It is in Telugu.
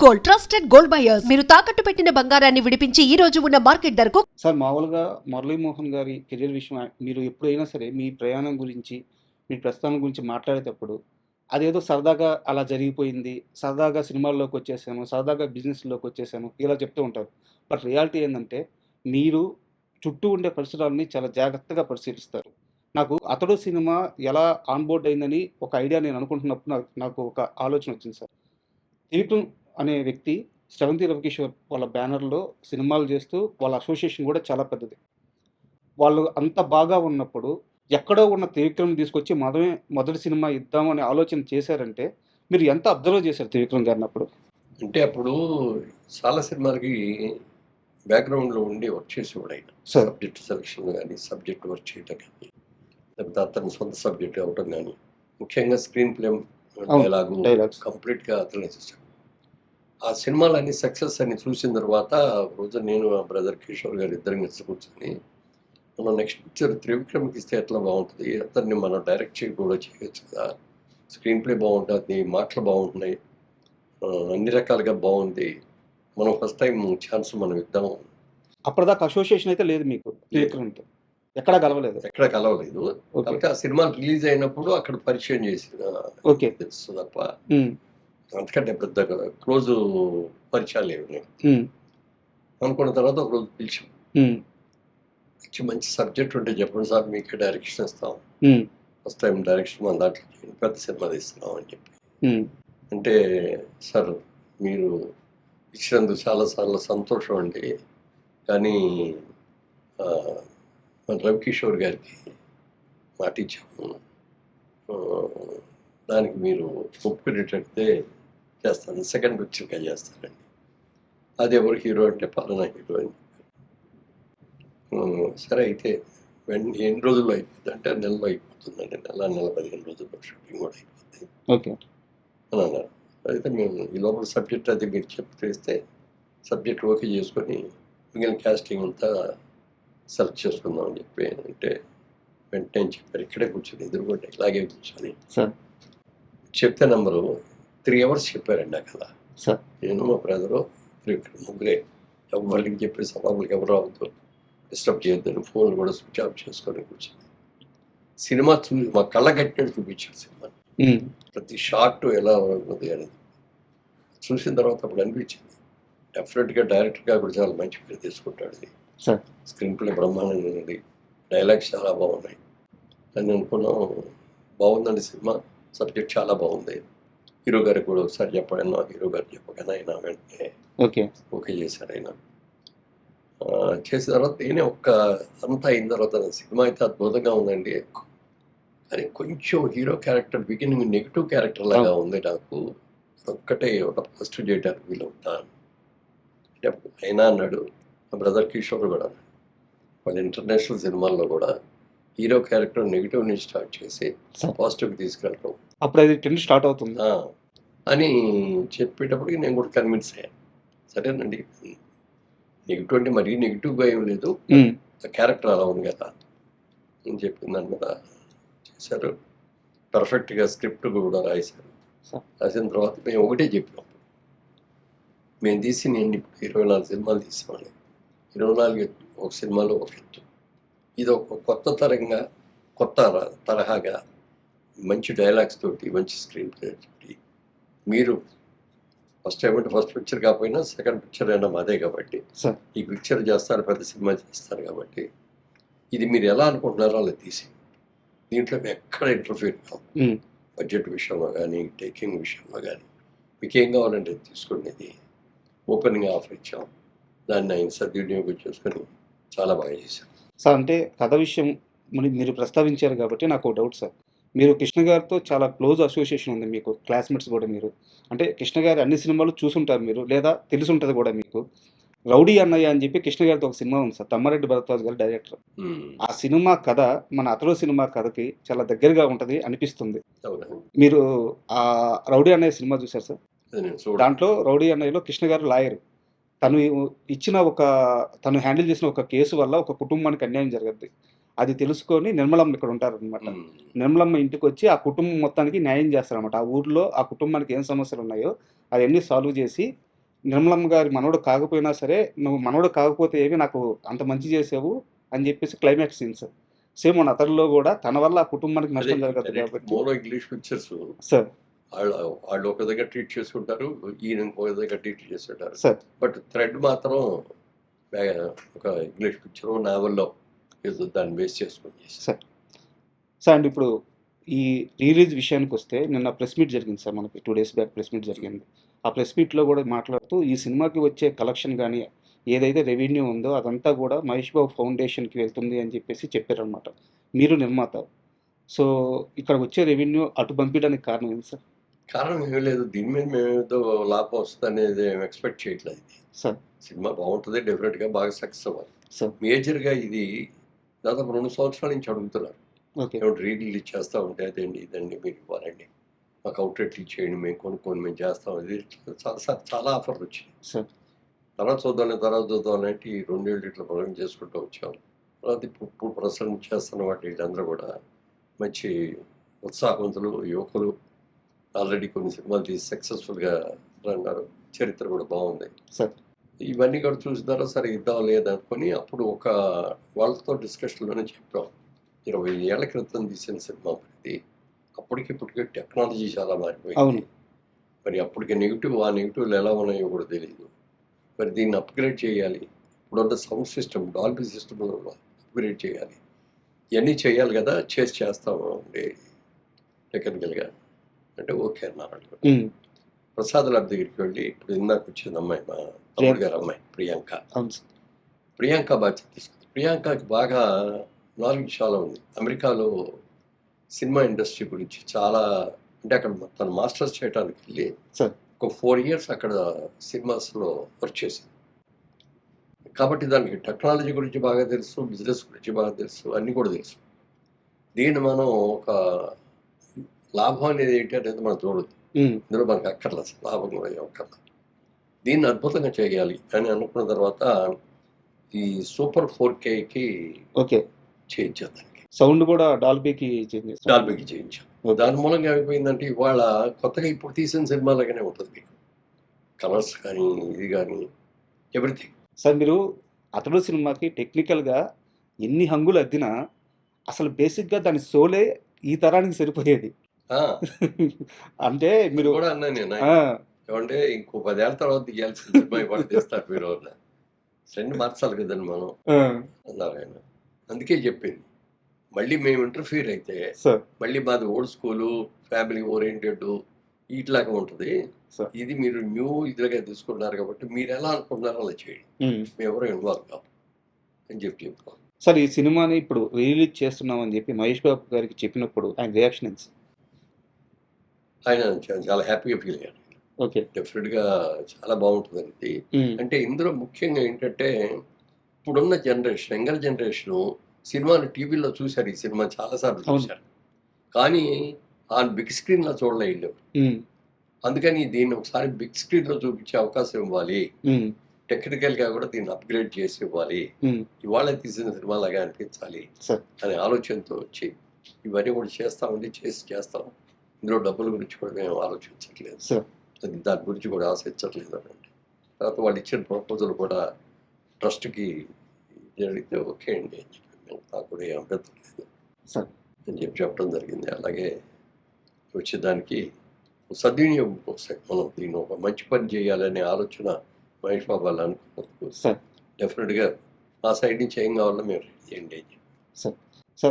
Gold trusted gold buyers. మీరు తాకట్టు పెట్టిన బంగారాన్ని విడిపించి ఈ రోజు ఉన్న మార్కెట్ ధరకు. సార్, మామూలుగా మురళీమోహన్ గారి కెరీర్ విషయం మీరు ఎప్పుడైనా సరే మీ ప్రయాణం గురించి, మీ ప్రస్థానం గురించి మాట్లాడేటప్పుడు అదేదో సరదాగా అలా జరిగిపోయింది, సరదాగా సినిమాల్లోకి వచ్చేసాను, సరదాగా బిజినెస్లోకి వచ్చేసాను ఇలా చెప్తూ ఉంటారు. బట్ రియాలిటీ ఏంటంటే మీరు చుట్టూ ఉండే పరిసరాలని చాలా జాగ్రత్తగా పరిశీలిస్తారు. నాకు అతడు సినిమా ఎలా ఆన్‌బోర్డ్ అయిందని ఒక ఐడియా నేను అనుకుంటున్నప్పుడు నాకు ఒక ఆలోచన వచ్చింది సార్. త్రివిక్రమ్ అనే వ్యక్తి శ్రవంతి రవికిషోర్ వాళ్ళ బ్యానర్‌లో సినిమాలు చేస్తూ వాళ్ళ అసోసియేషన్ కూడా చాలా పెద్దది. వాళ్ళు అంత బాగా ఉన్నప్పుడు ఎక్కడో ఉన్న త్రివిక్రమ్‌ని తీసుకొచ్చి మొదటి సినిమా ఇద్దాం అనే ఆలోచన చేశారంటే మీరు ఎంత అబ్జర్వ్ చేశారు త్రివిక్రమ్ గారిని అప్పుడు? అంటే అప్పుడు చాలా సినిమాలకి బ్యాక్‌గ్రౌండ్‌లో ఉండి వర్క్ చేసేవాడు ఆయన. సార్. సబ్జెక్ట్ సెలక్షన్ గానీ, సబ్జెక్ట్ వర్క్ చేయటం గానీ, లేకపోతే అతని సొంత సబ్జెక్ట్ అవ్వటం గానీ, ముఖ్యంగా స్క్రీన్ ప్లే, డైలాగ్స్. కంప్లీట్‌గా అతనే చేశాడు. ఆ సినిమాలన్నీ సక్సెస్ అని చూసిన తర్వాత ఒకరోజు నేను మా బ్రదర్ కిషోర్ గారు ఇద్దరం కలిసి కూర్చొని మనం నెక్స్ట్ పిక్చర్ త్రివిక్రమ్‌కి ఇస్తే ఎట్లా బాగుంటుంది, అతన్ని మనం డైరెక్ట్ కూడా చేయొచ్చు కదా, స్క్రీన్ ప్లే బాగుంటుంది, మాటలు బాగుంటున్నాయి, అన్ని రకాలుగా బాగుంది, మనం ఫస్ట్ టైం ఛాన్స్ మనం ఇద్దాం. అప్పటిదాకా అసోసియేషన్ అయితే లేదు మీకు త్రివిక్రమ్‌తో? ఎక్కడా కలవలేదు? ఎక్కడ కలవలేదు. ఓకే. కాబట్టి ఆ సినిమా రిలీజ్ అయినప్పుడు అక్కడ పరిచయం చేసిన ఓకే. తెలుసు తప్ప హ్మ్. అంతకంటే పెద్ద క్లోజ్ పరిచయాలు ఏమి లేవు. హ్మ్. అనుకున్న తర్వాత ఒకరోజు పిలిచాం. హ్మ్. మంచి సబ్జెక్ట్ ఉంటే చెప్పండి సార్, మీకు డైరెక్షన్ ఇస్తాం, హ్మ్. ఫస్ట్ టైం డైరెక్షన్ మన దాంట్లో చేయండి, పెద్ద సినిమా తీస్తున్నాం అని చెప్పి. హ్మ్. అంటే సార్ మీరు ఇచ్చినందుకు చాలాసార్లు సంతోషం అండి, కానీ మన రవికిషోర్ గారికి మాట ఇచ్చాము, దానికి మీరు ఒప్పుకునేటట్టే చేస్తాను, సెకండ్ పిక్చర్గా చేస్తానండి. అది ఎవరు హీరో అంటే పలానా హీరో అని చెప్పారు. సరే అయితే ఎన్ని రోజుల్లో అయిపోతుంది అంటే నెలలో అయిపోతుందండి, నెల 15 రోజుల్లో షూటింగ్ కూడా అయిపోతుంది ఓకే. అని అన్నారు. అయితే మేము ఈ లోపల సబ్జెక్ట్ అది మీరు చెప్పేస్తే సబ్జెక్ట్ ఓకే చేసుకొని మిగిలిన క్యాస్టింగ్ అంతా సెలెక్ట్ చేసుకుందాం అని చెప్పి అంటే వెంటనే చెప్పారు. ఇక్కడే కూర్చొని ఎదురుకుంటే ఇలాగే కూర్చొని సార్. చెప్తే నెంబరు 3 hours చెప్పారండి ఆ కథ. సార్. నేను మా బ్రదరు ముగ్గురే, ఎవరికి చెప్పేసి లోపలికి ఎవరు రావద్దు, డిస్టర్బ్ చేయొద్దని ఫోన్లు కూడా స్విచ్ ఆఫ్ చేసుకొని కూర్చొని సినిమా మా కళ్ళ కట్టినట్టు చూపించారు సినిమా. హ్మ్. ప్రతి షార్ట్ ఎలా ఉన్నది అనేది చూసిన తర్వాత అప్పుడు అనిపించింది డెఫినెట్గా డైరెక్టర్గా కూడా చాలా మంచి పేరు తీసుకుంటాడు. సార్. స్క్రీన్ ప్లే బ్రహ్మాండంగా ఉంది, డైలాగ్స్ చాలా బాగున్నాయి అని అనుకున్నాం. బాగుందండి సినిమా, సబ్జెక్ట్ చాలా బాగుంది, హీరో గారికి కూడా ఒకసారి చెప్పాను, హీరో గారు చెప్పగానే ఆయన వెంటనే ఓకే చేశారు. ఆయన చేసిన తర్వాత నేనే అంతా అయిన తర్వాత సినిమా అయితే అద్భుతంగా ఉందండి, కానీ కొంచెం hero character beginning negative character లాగా ఉంది, నాకు ఒక్కటే ఒక ఫస్ట్ చేయడానికి వీలవుతాను అంటే అయినా అన్నాడు. మా బ్రదర్ కిషోర్ కూడా వాళ్ళ ఇంటర్నేషనల్ సినిమాల్లో కూడా హీరో క్యారెక్టర్ నెగిటివ్ నుంచి స్టార్ట్ చేసి పాజిటివ్ తీసుకెళ్ళటం అప్పుడు అది ట్రెండ్ స్టార్ట్ అవుతుంది అని చెప్పేటప్పటికి నేను కూడా కన్విన్స్ అయ్యాను. సరేనండి, నెగిటివ్ అంటే మరీ నెగిటివ్గా ఏం లేదు, క్యారెక్టర్ అలా ఉంది కదా అని చెప్పిన దాని మీద చేశారు. పర్ఫెక్ట్గా స్క్రిప్ట్ కూడా రాశారు. రాసిన తర్వాత మేము ఒకటే చెప్పాం, మేము తీసి నేను ఇప్పుడు 24 సినిమాలు తీసామండి, 24 ఒక సినిమాలో ఒక ఎత్తు, ఇది ఒక కొత్త తరహాగా మంచి డైలాగ్స్ తోటి, మంచి స్క్రీన్ ప్లే తోటి, మీరు ఫస్ట్ ఏమంటే ఫస్ట్ పిక్చర్ కాకపోయినా సెకండ్ పిక్చర్ అయినా మాదే కాబట్టి ఈ పిక్చర్ చేస్తారు, పెద్ద సినిమా చేస్తారు కాబట్టి ఇది మీరు ఎలా అనుకుంటున్నారో అలా తీసి దీంట్లో ఎక్కడ ఇంటర్ఫీర్ కావు, బడ్జెట్ విషయంలో కానీ టేకింగ్ విషయంలో కానీ మీకు ఏం కావాలంటే తీసుకునేది ఓపెన్గా ఆఫర్ ఇచ్చాం, దాన్ని ఆయన సద్వినియోగం చేసుకొని చాలా బాగా చేశాం సార్. అంటే కథ విషయం మీరు ప్రస్తావించారు కాబట్టి నాకు డౌట్ సార్, మీరు కృష్ణ గారితో చాలా క్లోజ్ అసోసియేషన్ ఉంది మీకు, క్లాస్మేట్స్ కూడా మీరు, అంటే కృష్ణ గారి అన్ని సినిమాలు చూసుంటారు మీరు, లేదా తెలిసి ఉంటుంది కూడా మీకు. రౌడీ అన్నయ్య అని చెప్పి కృష్ణ గారితో ఒక సినిమా ఉంది సార్, తమ్మారెడ్డి భరద్వాజ్ గారు డైరెక్టర్. ఆ సినిమా కథ మన అతడు సినిమా కథకి చాలా దగ్గరగా ఉంటుంది అనిపిస్తుంది. మీరు ఆ రౌడీ అన్నయ్య సినిమా చూసారు సార్? దాంట్లో రౌడీ అన్నయ్యలో కృష్ణ గారు లాయర్, తను తను హ్యాండిల్ చేసిన ఒక కేసు వల్ల ఒక కుటుంబానికి అన్యాయం జరుగుద్ది. అది తెలుసుకొని నిర్మలమ్మ ఇక్కడ ఉంటారనమాట. నిర్మలమ్మ ఇంటికి వచ్చి ఆ కుటుంబం మొత్తానికి న్యాయం చేస్తారనమాట. ఆ ఊర్లో ఆ కుటుంబానికి ఏం సమస్యలు ఉన్నాయో అవన్నీ సాల్వ్ చేసి నిర్మలమ్మ గారి మనవడు కాకపోయినా సరే, నువ్వు మనవడు కాకపోతే ఏమి నాకు అంత మంచి చేసావు అని చెప్పేసి క్లైమాక్స్ సీన్స్. సేమ్ మన అతనిలో కూడా తన వల్ల ఆ కుటుంబానికి నష్టం జరగదు కాబట్టి మోనో ఇంగ్లీష్ పిక్చర్స్ సార్ వాళ్ళు ఒక దగ్గర ట్రీట్ చేసుకుంటారు, ఈయన ఇంకొక దగ్గర ట్రీట్ చేస్తుంటారు. సార్ బట్ థ్రెడ్ మాత్రం ఒక ఇంగ్లీష్ పిక్చర్ నావెల్లో ఏదో దాన్ని బేస్ చేసుకొని చేశారు. సార్ సార్ అండ్ ఇప్పుడు ఈ రిలీజ్ విషయానికి వస్తే నిన్న ప్రెస్ మీట్ జరిగింది సార్, మనకి 2 days బ్యాక్ ప్రెస్ మీట్ జరిగింది. ఆ ప్రెస్ మీట్లో కూడా మాట్లాడుతూ ఈ సినిమాకి వచ్చే కలెక్షన్ కానీ ఏదైతే రెవెన్యూ ఉందో అదంతా కూడా మహేష్ బాబు ఫౌండేషన్కి వెళ్తుంది అని చెప్పేసి చెప్పారనమాట. మీరు నిర్మాత, సో ఇక్కడ వచ్చే రెవెన్యూ అటు పంపించడానికి కారణం ఏంటి సార్? కారణం ఏమీ లేదు, దీని మీద మేము ఏదో లాభం వస్తుంది అనేది ఎక్స్పెక్ట్ చేయట్లేదు. ఇది సార్ సినిమా బాగుంటుంది, డెఫినెట్గా బాగా సక్సెస్ అవ్వాలి. సార్ మేజర్గా ఇది దాదాపు 2 సంవత్సరాల నుంచి అడుగుతున్నారు. ఓకే మేము రిలీజ్ చేస్తూ ఉంటే అదండి ఇదండి మీరు ఇవ్వాలండి, మాకు అవుట్లెట్ ఇచ్చేయండి, మేము కొనుక్కొని మేము చేస్తాం. ఇది చాలా ఆఫర్లు వచ్చినాయి. సార్ తర్వాత చూద్దాం అంటే ఈ 2 ఏళ్ళు ఇట్లా ప్రొగ్రామ్ చేసుకుంటూ వచ్చాం. తర్వాత ఇప్పుడు ప్రసంగం చేస్తున్న వాటి వీళ్ళందరూ కూడా మంచి ఉత్సాహవంతులు, యువకులు. ఆల్రెడీ కొన్ని సినిమాలు తీసి సక్సెస్ఫుల్గా అన్నారు, చరిత్ర కూడా బాగుంది. సార్ ఇవన్నీ కూడా చూసిన తర్వాత సరే ఇద్దాం లేదనుకొని అప్పుడు ఒక వాళ్ళతో డిస్కషన్లోనే చెప్పాం, 20 ఏళ్ల క్రితం తీసిన సినిమా ఇది, అప్పటికిప్పటికే టెక్నాలజీ చాలా అవును. మారిపోయింది. మరి అప్పటికి ఆ నెగిటివ్లు ఎలా ఉన్నాయో కూడా తెలియదు. మరి దీన్ని అప్గ్రేడ్ చేయాలి, ఇప్పుడున్న sound system Dolby system upgrade చేయాలి, ఇవన్నీ చేయాలి కదా, చేస్తాము అంటే టెక్నికల్గా అంటే ఓకే అన్నారు. ప్రసాద్ లాడ్ దగ్గరికి వెళ్ళి ఇప్పుడు ఇందాక వచ్చింది అమ్మాయి, మా తమ్ముడు గారు అమ్మాయి ప్రియాంక. అవును సార్. ప్రియాంక బాధ్యత తీసుకుంది. ప్రియాంకకి బాగా నాలెడ్జ్ చాలా ఉంది. అమెరికాలో సినిమా ఇండస్ట్రీ గురించి చాలా, అంటే అక్కడ తను మాస్టర్స్ చేయడానికి వెళ్ళి సార్ ఒక 4 years అక్కడ సినిమాస్లో వర్క్ చేసింది. కాబట్టి దానికి టెక్నాలజీ గురించి బాగా తెలుసు, బిజినెస్ గురించి బాగా తెలుసు, అన్నీ కూడా తెలుసు. దీన్ని మనం ఒక లాభం అనేది ఏంటి అనేది మనం చూడదు, ఇందులో మనకు అక్కర్లేదు, లాభం కూడా అక్కర్లేదు. దీన్ని అద్భుతంగా చేయాలి అని అనుకున్న తర్వాత ఈ సూపర్ 4Kకి ఓకే చేయించాం. దానికి సౌండ్ కూడా డాల్బీకి చేంజ్ చేస్తాం. డాల్బీకి చేయించాం. దాని మూలంగా ఏమైపోయిందంటే ఇవాళ కొత్తగా ఇప్పుడు తీసిన సినిమాలాగానే ఉంటుంది మీకు, కలర్స్ కానీ ఇది కానీ ఎవ్రీథింగ్. సార్ మీరు అతడు సినిమాకి టెక్నికల్గా ఎన్ని హంగులు అద్దినా అసలు బేసిక్గా దాని సోలే ఈ తరానికి సరిపోయేది. అంటే మీరు కూడా అన్నా నేను ఆ, ఏమంటే ఇంకో 10 ఏళ్ళ తర్వాత తీయాల్సిన సినిమా ఇవాళ తీస్తారు మీరు, ట్రెండ్ మార్చాలి కదండి మనం ఆ, అన్నారు ఆయన. అందుకే చెప్పింది, మళ్ళీ మేము ఇంటర్ఫీర్ అయితే సార్ మళ్ళీ మాది ఓల్డ్ స్కూలు, ఫ్యామిలీ ఓరియంటెడ్ ఇట్లాగా ఉంటుంది. సార్ ఇది మీరు న్యూ ఇదిగా తీసుకున్నారు కాబట్టి మీరు ఎలా అనుకుంటున్నారో అలా చేయండి, మేము ఎవరో ఇన్వాల్వ్ కావు అని చెప్తాం. సార్ ఈ సినిమాని ఇప్పుడు రిలీజ్ చేస్తున్నామని చెప్పి మహేష్ బాబు గారికి చెప్పినప్పుడు ఆయన రియాక్షన్ ఏంటి సార్? ఆయన చాలా హ్యాపీగా ఫీల్ అయ్యాడు. ఓకే డెఫినెట్గా చాలా బాగుంటుంది ఇది. అంటే ఇందులో ముఖ్యంగా ఏంటంటే ఇప్పుడున్న జనరేషన్, యంగర్ జనరేషను సినిమాను టీవీలో చూశారు, ఈ సినిమా చాలాసార్లు చూశారు, కానీ ఆ బిగ్ స్క్రీన్లో చూడలేదు. అందుకని దీన్ని ఒకసారి బిగ్ స్క్రీన్లో చూపించే అవకాశం ఇవ్వాలి, టెక్నికల్గా కూడా దీన్ని అప్గ్రేడ్ చేసి ఇవ్వాలి, ఇవాళ తీసిన సినిమాలాగా అనిపించాలి అనే ఆలోచనతో వచ్చి ఇవన్నీ కూడా చేస్తామండి, చేస్తాం. ఇందులో డబ్బుల గురించి కూడా మేము ఆలోచించట్లేదు, దాని గురించి కూడా ఆశించట్లేదు అంటే. తర్వాత వాళ్ళు ఇచ్చిన ప్రపోజల్ కూడా ట్రస్ట్కి జరిగితే ఓకే అండి అని చెప్పి, నాకు కూడా ఏం అభ్యంతరం లేదు అని చెప్పి చెప్పడం జరిగింది. అలాగే వచ్చేదానికి సద్వినియోగం కోసం మనం దీన్ని ఒక మంచి పని చేయాలనే ఆలోచన మహేష్ బాబు వాళ్ళు అనుకున్నందుకు డెఫినెట్గా మా సైడ్ నుంచి ఏం కావాలో మేము రెడీ చేయండి అని చెప్పి.